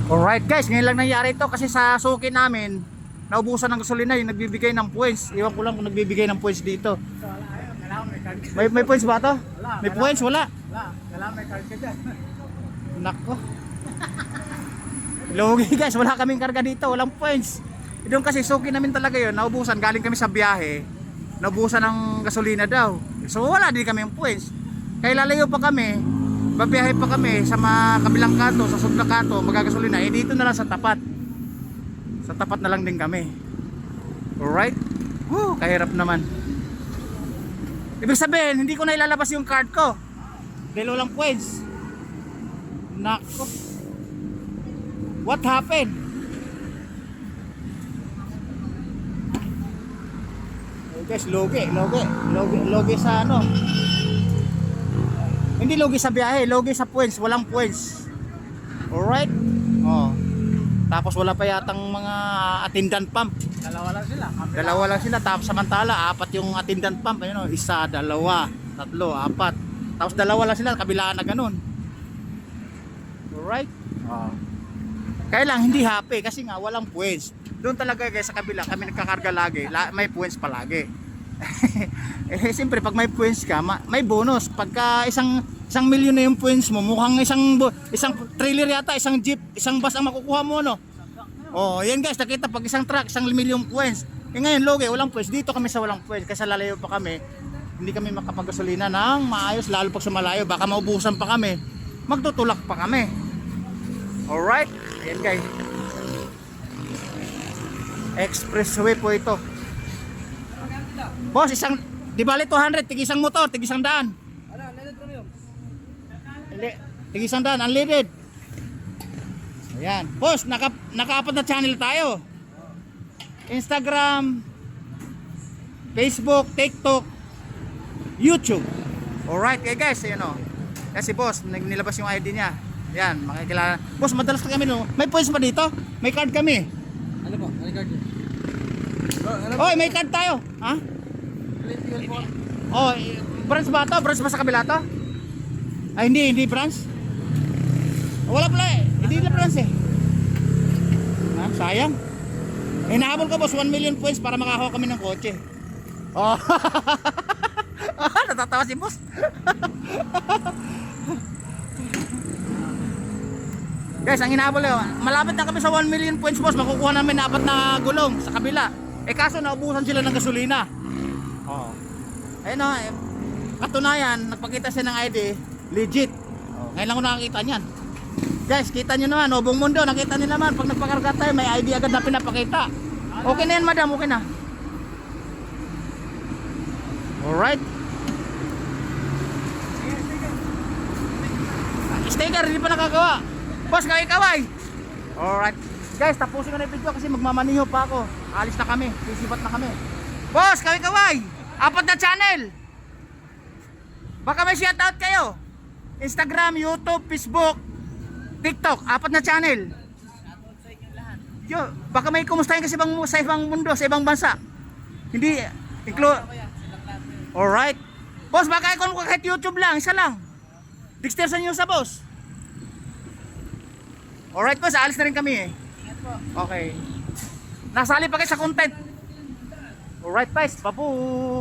Alright guys, ngayon lang nangyari ito kasi sa suki namin naubusan ng gasolina yung nagbibigay ng points. Iwan ko lang kung nagbibigay ng points dito. May points ba ito? May points? Wala. Kailangan may card ka dyan. Nako. Logi guys, wala kaming karga dito, walang points. Doon kasi suki namin talaga yun, naubusan, galing kami sa biyahe, naubusan ng gasolina daw. So wala din kami yung points. Kaya lalayo pa kami, babiyahe pa kami sa kabilang kanto, sa sunod na kanto, magagasolina. Eh dito na lang sa tapat. Sa tapat na lang din kami. Alright? Woo, kahirap naman. Ibig sabihin, hindi ko na ilalabas yung card ko. Dahil walang points. Nako. What happened? Oh guys, logi sa ano. Hindi logi sa biyahe, logi sa points, walang points. Alright? Oh. Tapos wala pa yatang mga attendant pump. Dalawa lang sila. Tapos samantala, apat yung attendant pump. Ayun, isa, dalawa, tatlo, apat. Tapos dalawa lang sila, kabilaan na ganun. Alright? Oh. Kaya lang hindi happy kasi nga walang points. Doon talaga guys sa kabila kami nagkakarga lagi, may points palagi. Eh siyempre pag may points ka, may bonus. Pagka isang milyon na yung points mo, mukhang isang trailer yata, isang jeep, isang bus ang makukuha mo, no? Oh, yan guys, nakita pag isang truck, 1 milyong points. Eh ngayon logi, walang points. Dito kami sa walang points kasi lalayo pa kami. Hindi kami makapagasolina ng maayos, lalo pag sa malayo, baka maubusan pa kami. Magtutulak pa kami. Alright? Ayan guys, expressway po ito. Boss, di bali 200, tig isang motor, tig isang daan. Hindi, tig isang daan, unleaded. Ayan, boss, naka-apat na channel tayo. Instagram, Facebook, TikTok, YouTube. Alright, kaya guys, ayan o. Kasi boss, nilabas yung ID niya. Yan, makikilala. Boss, madalas na kami, no? May points pa dito? May card kami. Ano po? Ano card yun? Oy, may card tayo. Ha? Oh, branch ba to? Branch ba sa kabila to? Ay, hindi branch. Wala pala eh. Hindi na branch eh. Ha? Sayang. Eh, nahabol ko boss, 1 million points para makakuha kami ng kotse. Oh. Natatawa si boss. Guys, ang inaabol yun, malapit na kami sa 1 million points boss, makukuha namin na 4 na gulong sa kabila. Eh kaso naubusan sila ng gasolina. Oh. Ayun o, katunayan, nagpakita siya ng ID, legit. Oh. Ngayon lang ko nakakita niyan. Guys, kita nyo naman, Obong Mundo, nakita nyo naman, pag nagpakarga tayo, may ID agad na pinapakita. Okay na yan madam, okay na. Alright. Sticker, hindi pa nakagawa. Boss, kaway-kaway. Alright. Guys, tapusin ko na yung video kasi magmamaniho pa ako. Alis na kami, sisibat na kami. Boss, kaway-kaway. 4 na channel. Baka may shoutout kayo. Instagram, YouTube, Facebook, TikTok, 4 na channel. Yo, baka may kumustahin kasi sa ibang mundo, sa ibang bansa. Hindi, alright. Boss, baka ikaw kahit YouTube lang, isa lang. Dexter sa news sa boss. Alright boss, alis na rin kami eh. Okay. Nasali pa kayo sa content. Alright guys, papu.